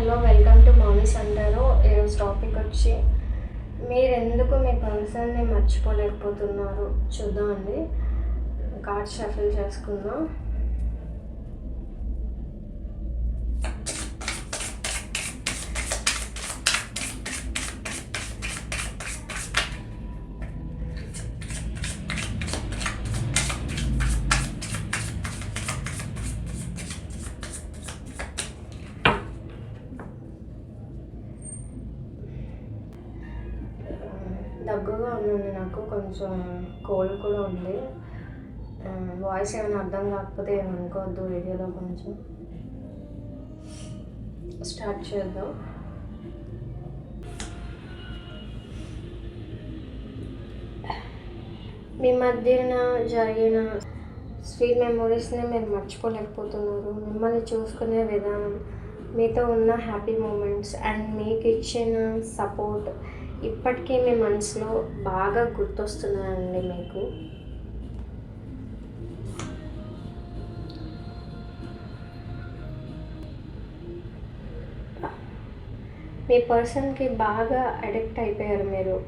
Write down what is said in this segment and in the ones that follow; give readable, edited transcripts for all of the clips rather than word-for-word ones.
Hello, welcome to mummies అంటారు. ఈరోజు topic వచ్చి మీరెందుకు మీ పర్సన్ని మర్చిపోలేకపోతున్నారు చూద్దామండి. కార్డ్స్ షఫిల్ చేసుకుందాం. దగ్గుగా ఉందండి, నాకు కొంచెం కోల్డ్ కూడా ఉంది. వాయిస్ ఏమైనా అర్థం కాకపోతే ఏమనుకోవద్దు. వీడియోలో కొంచెం స్టార్ట్ చేద్దాం. మీ మధ్యన జరిగిన స్వీట్ మెమొరీస్ని మీరు మర్చిపోలేకపోతున్నారు. మిమ్మల్ని చూసుకునే విధానం, మీతో ఉన్న హ్యాపీ మూమెంట్స్ అండ్ మీకు ఇచ్చిన సపోర్ట్ ఇప్పటికీ మీ మనసులో బాగా గుర్తొస్తున్నాయండి మీకు. మీ పర్సన్కి బాగా అడిక్ట్ అయిపోయారు మీరు.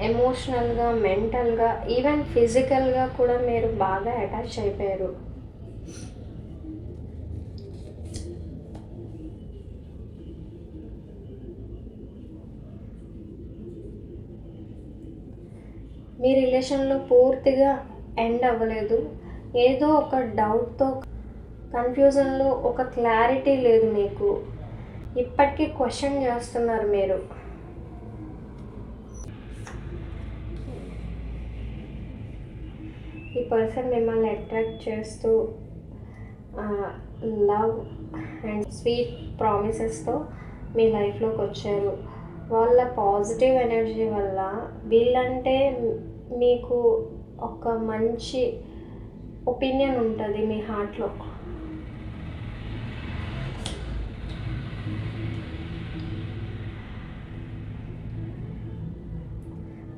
ఎమోషనల్గా, మెంటల్గా, ఈవెన్ ఫిజికల్గా కూడా మీరు బాగా అటాచ్ అయిపోయారు. మీ రిలేషన్లో పూర్తిగా ఎండ్ అవ్వలేదు. ఏదో ఒక డౌట్తో, కన్ఫ్యూజన్లో ఒక క్లారిటీ లేదు మీకు. ఇప్పటికీ క్వశ్చన్ చేస్తున్నారు మీరు. ఈ పర్సన్ మిమ్మల్ని అట్రాక్ట్ చేస్తూ లవ్ అండ్ స్వీట్ ప్రామిసెస్తో మీ లైఫ్లోకి వచ్చారు. వాళ్ళ పాజిటివ్ ఎనర్జీ వల్ల వీళ్ళంటే మీకు ఒక మంచి ఒపీనియన్ ఉంటుంది మీ హార్ట్లో.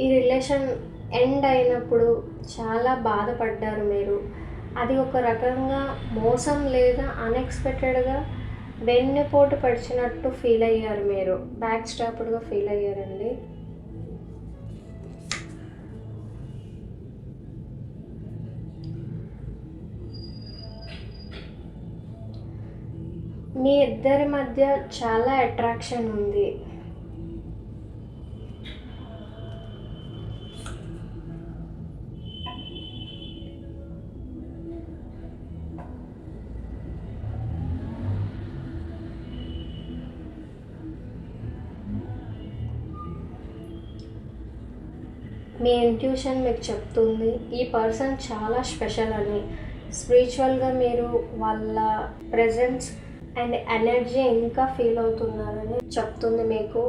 ఈ రిలేషన్ ఎండ్ అయినప్పుడు చాలా బాధపడ్డారు మీరు. అది ఒక రకంగా మోసం లేదా అన్ఎక్స్పెక్టెడ్గా వెన్నుపోటు పడిచినట్టు ఫీల్ అయ్యారు మీరు. బ్యాక్ స్టాప్డ్గా ఫీల్ అయ్యారండి. మీ ఇద్దరి మధ్య చాలా అట్రాక్షన్ ఉంది. మీ ఇంట్యూషన్ మీకు చెప్తుంది ఈ పర్సన్ చాలా స్పెషల్ అని. స్పిరిచువల్గా మీరు వాళ్ళ ప్రెజెన్స్ అండ్ ఎనర్జీ ఇంకా ఫీల్ అవుతున్నారని చెప్తుంది మీకు.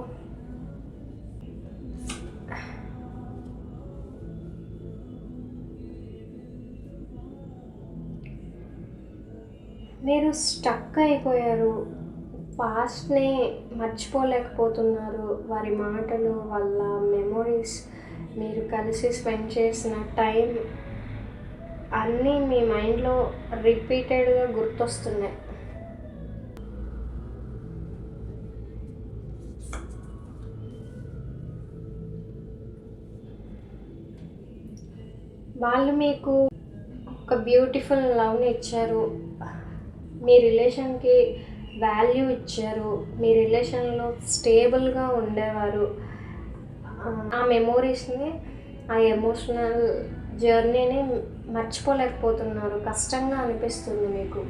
మీరు స్టక్ అయిపోయారు. పాస్ట్ని మర్చిపోలేకపోతున్నారు. వారి మాటలు, వాళ్ళ మెమొరీస్, మీరు కలిసి స్పెండ్ చేసిన టైం అన్నీ మీ మైండ్లో రిపీటెడ్గా గుర్తొస్తున్నాయి. వాళ్ళు మీకు ఒక బ్యూటిఫుల్ లవ్ని ఇచ్చారు. మీ రిలేషన్కి వాల్యూ ఇచ్చారు. మీ రిలేషన్లో స్టేబుల్గా ఉండేవారు. ఆ మెమోరీస్ని, ఆ ఎమోషనల్ జర్నీని మర్చిపోలేకపోతున్నారు. కష్టంగా అనిపిస్తుంది మీకు.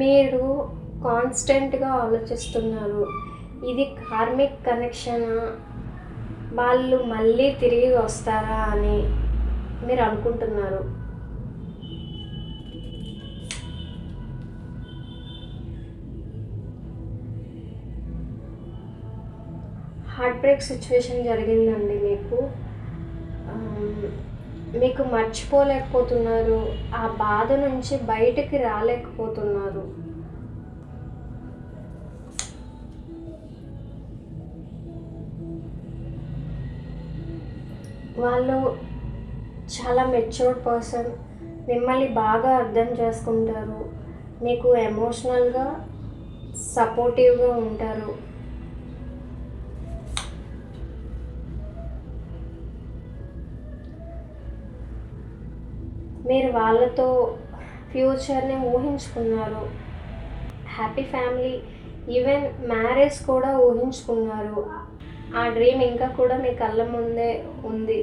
మీరు కాన్స్టెంట్గా ఆలోచిస్తున్నారు. ఇది కార్మిక్ కనెక్షనా, వాళ్ళు మళ్ళీ తిరిగి వస్తారా అని మీరు అనుకుంటున్నారు. హార్ట్ బ్రేక్ సిచ్యువేషన్ జరిగిందండి మీకు. మీకు మర్చిపోలేకపోతున్నారు. ఆ బాధ నుంచి బయటికి రాలేకపోతున్నారు. వాళ్ళు చాలా మెచ్యూర్డ్ పర్సన్, మిమ్మల్ని బాగా అర్థం చేసుకుంటారు, మీకు ఎమోషనల్గా సపోర్టివ్గా ఉంటారు. మీరు వాళ్ళతో ఫ్యూచర్ని ఊహించుకున్నారు, హ్యాపీ ఫ్యామిలీ, ఈవెన్ మ్యారేజ్ కూడా ఊహించుకున్నారు. ఆ డ్రీమ్ ఇంకా కూడా మీ కళ్ళ ముందే ఉంది.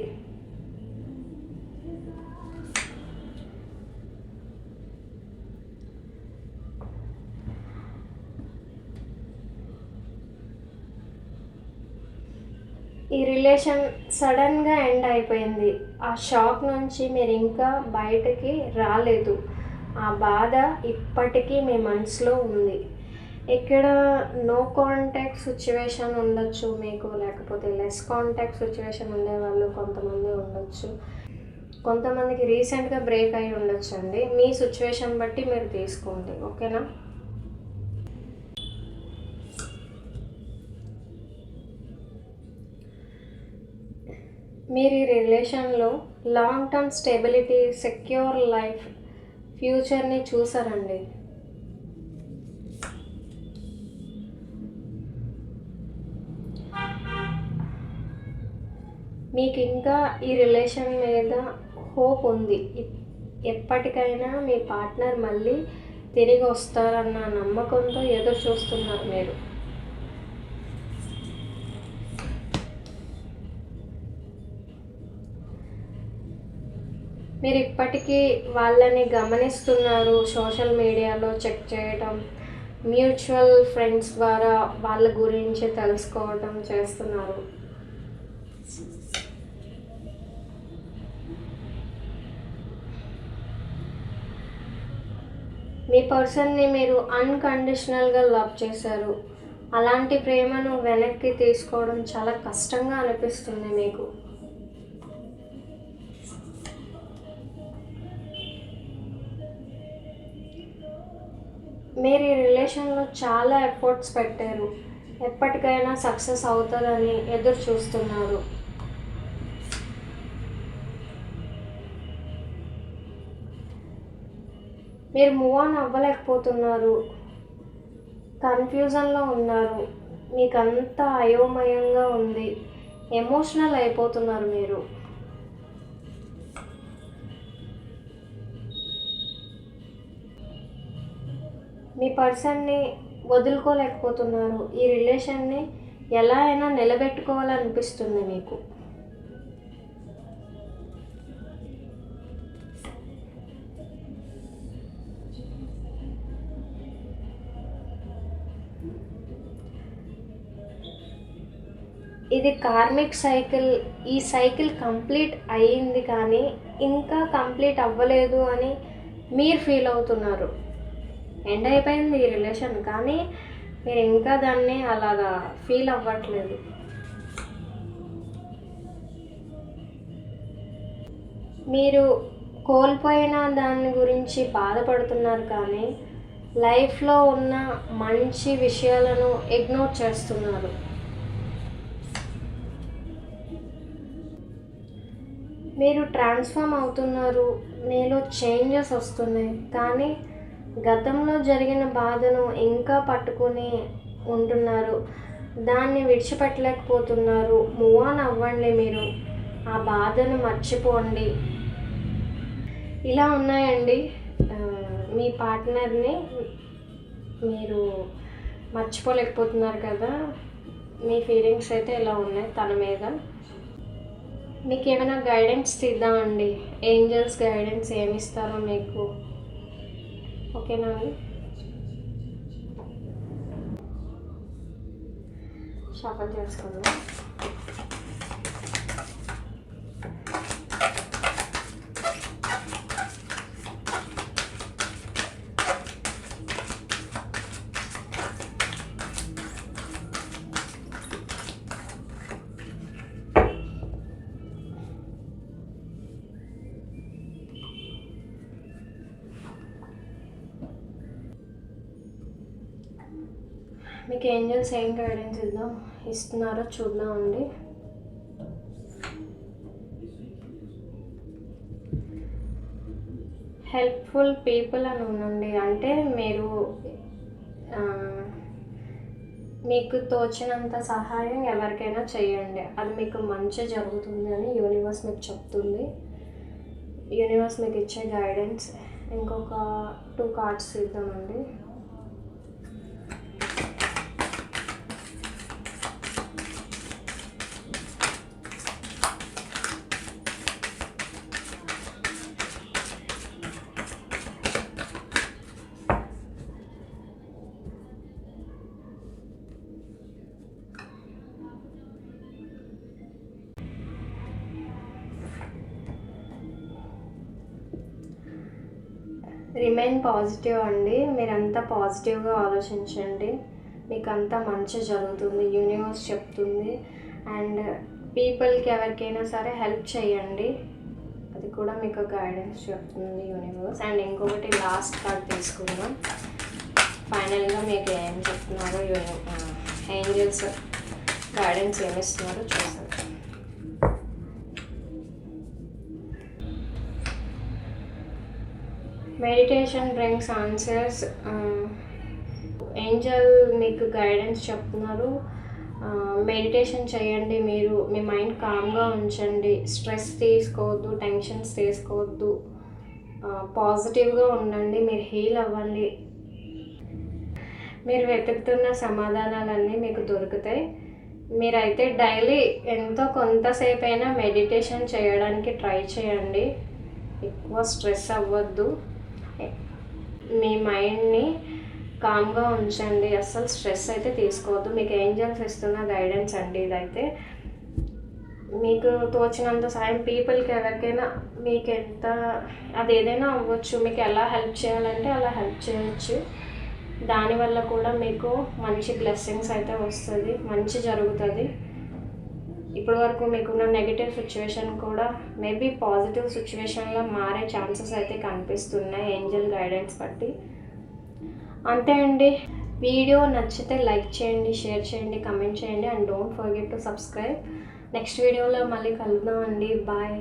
ఈ రిలేషన్ సడన్గా ఎండ్ అయిపోయింది. ఆ షాక్ నుంచి మీరు ఇంకా బయటకి రాలేదు. ఆ బాధ ఇప్పటికీ మీ మనసులో ఉంది. ఇక్కడ నో కాంటాక్ట్ సిచ్యువేషన్ ఉండొచ్చు మీకు, లేకపోతే లెస్ కాంటాక్ట్ సిచ్యువేషన్ ఉండేవాళ్ళు కొంతమంది ఉండొచ్చు, కొంతమందికి రీసెంట్గా బ్రేక్ అయి ఉండొచ్చు అండి. మీ సిచ్యువేషన్ బట్టి మీరు తీసుకోండి, ఓకేనా. మీరు ఈ రిలేషన్లో long term stability, secure life, ఫ్యూచర్ని చూసారండి. మీకు ఇంకా ఈ రిలేషన్ మీద హోప్ ఉంది. ఎప్పటికైనా మీ పార్ట్నర్ మళ్ళీ తిరిగి వస్తారన్న నమ్మకంతో ఎదురు చూస్తున్నారు మీరు. మీరు ఇప్పటికీ వాళ్ళని గమనిస్తున్నారు, సోషల్ మీడియాలో చెక్ చేయటం, మ్యూచువల్ ఫ్రెండ్స్ ద్వారా వాళ్ళ గురించి తెలుసుకోవటం చేస్తున్నారు. మీ పర్సన్ని మీరు అన్కండిషనల్గా లవ్ చేశారు. అలాంటి ప్రేమను వెనక్కి తీసుకోవడం చాలా కష్టంగా అనిపిస్తుంది మీకు. మీరు ఈ రిలేషన్లో చాలా ఎఫర్ట్స్ పెట్టారు, ఎప్పటికైనా సక్సెస్ అవుతుందని ఎదురు చూస్తున్నారు. మీరు మూవ్ ఆన్ అవ్వలేకపోతున్నారు, కన్ఫ్యూజన్లో ఉన్నారు, మీకంతా అయోమయంగా ఉంది, ఎమోషనల్ అయిపోతున్నారు మీరు. మీ పర్సన్ని వదులుకోలేకపోతున్నారు, ఈ రిలేషన్ని ఎలా అయినా నిలబెట్టుకోవాలనిపిస్తుంది మీకు. ఇది కార్మిక్ సైకిల్. ఈ సైకిల్ కంప్లీట్ అయ్యింది కానీ ఇంకా కంప్లీట్ అవ్వలేదు అని మీరు ఫీల్ అవుతున్నారు. ఎండ్ అయిపోయింది ఈ రిలేషన్, కానీ మీరు ఇంకా దాన్ని అలాగా ఫీల్ అవ్వట్లేదు. మీరు కోల్పోయిన దాని గురించి బాధపడుతున్నారు కానీ లైఫ్లో ఉన్న మంచి విషయాలను ఇగ్నోర్ చేస్తున్నారు. మీరు ట్రాన్స్ఫార్మ్ అవుతున్నారు, మీలో చేంజెస్ వస్తున్నాయి, కానీ గతంలో జరిగిన బాధను ఇంకా పట్టుకుని ఉంటున్నారు, దాన్ని విడిచిపెట్టలేకపోతున్నారు. మూవ్ ఆన్ అవ్వండి, మీరు ఆ బాధను మర్చిపోండి. ఇలా ఉన్నాయండి, మీ పార్ట్నర్ని మీరు మర్చిపోలేకపోతున్నారు కదా. మీ ఫీలింగ్స్ అయితే ఇలా ఉన్నాయి తన మీద. మీకు ఏమైనా గైడెన్స్ తీద్దామండి, ఏంజల్స్ గైడెన్స్ ఏమిస్తారో మీకు, ఓకేనా అండి. షఫల్ చేసుకుందాం. మీకు ఏంజల్స్ ఏం గైడెన్స్ ఇస్తున్నారో చూద్దామండి. హెల్ప్ఫుల్ పీపుల్ అని ఉండండి. అంటే మీరు మీకు తోచినంత సహాయం ఎవరికైనా చేయండి, అది మీకు మంచి జరుగుతుంది అని యూనివర్స్ మీకు చెప్తుంది. యూనివర్స్ మీకు ఇచ్చే గైడెన్స్. ఇంకొక 2 కార్డ్స్ ఇద్దామండి. రిమైన్ పాజిటివ్ అండి. మీరంతా పాజిటివ్గా ఆలోచించండి, మీకు అంతా మంచి జరుగుతుంది యూనివర్స్ చెప్తుంది. అండ్ పీపుల్కి ఎవరికైనా సరే హెల్ప్ చేయండి, అది కూడా మీకు గైడెన్స్ చెప్తుంది యూనివర్స్. అండ్ ఇంకొకటి లాస్ట్ కార్డ్ తీసుకుందాం. ఫైనల్గా మీకు ఏం చెప్తున్నారో ఏంజల్స్ గైడెన్స్ ఏమిస్తున్నారో చూసాం. Meditation brings answers. ఏంజల్ మీకు గైడెన్స్ చెప్తున్నారు, మెడిటేషన్ చేయండి, మీరు మీ మైండ్ కామ్గా ఉంచండి, స్ట్రెస్ తీసుకోవద్దు, టెన్షన్స్ తీసుకోవద్దు, పాజిటివ్గా ఉండండి, మీరు హీల్ అవ్వండి. మీరు వెతుకుతున్న సమాధానాలన్నీ మీకు దొరుకుతాయి. మీరైతే డైలీ ఎంతో కొంతసేపు అయినా మెడిటేషన్ చేయడానికి ట్రై చేయండి. ఎక్కువ స్ట్రెస్ అవ్వద్దు, మీ మైండ్ని కామ్గా ఉంచండి, అస్సలు స్ట్రెస్ అయితే తీసుకోవద్దు. మీకు ఏంజల్స్ ఇస్తున్న గైడెన్స్ అండి ఇదైతే. మీకు తోచినంత సాయం పీపుల్కి ఎవరికైనా, మీకు ఎంత అది ఏదైనా అవ్వచ్చు, మీకు ఎలా హెల్ప్ చేయాలంటే అలా హెల్ప్ చేయొచ్చు. దానివల్ల కూడా మీకు మంచి బ్లెస్సింగ్స్ అయితే వస్తుంది, మంచి జరుగుతుంది. ఇప్పటి వరకు మీకున్న నెగిటివ్ సిచ్యువేషన్ కూడా మేబీ పాజిటివ్ సిచ్యువేషన్లో మారే ఛాన్సెస్ అయితే కనిపిస్తున్నాయి ఏంజల్ గైడెన్స్ బట్టి. అంతే అండి. వీడియో నచ్చితే లైక్ చేయండి, షేర్ చేయండి, కమెంట్ చేయండి. And don't forget to subscribe. Next వీడియోలో మళ్ళీ కలుద్దాం అండి. బాయ్.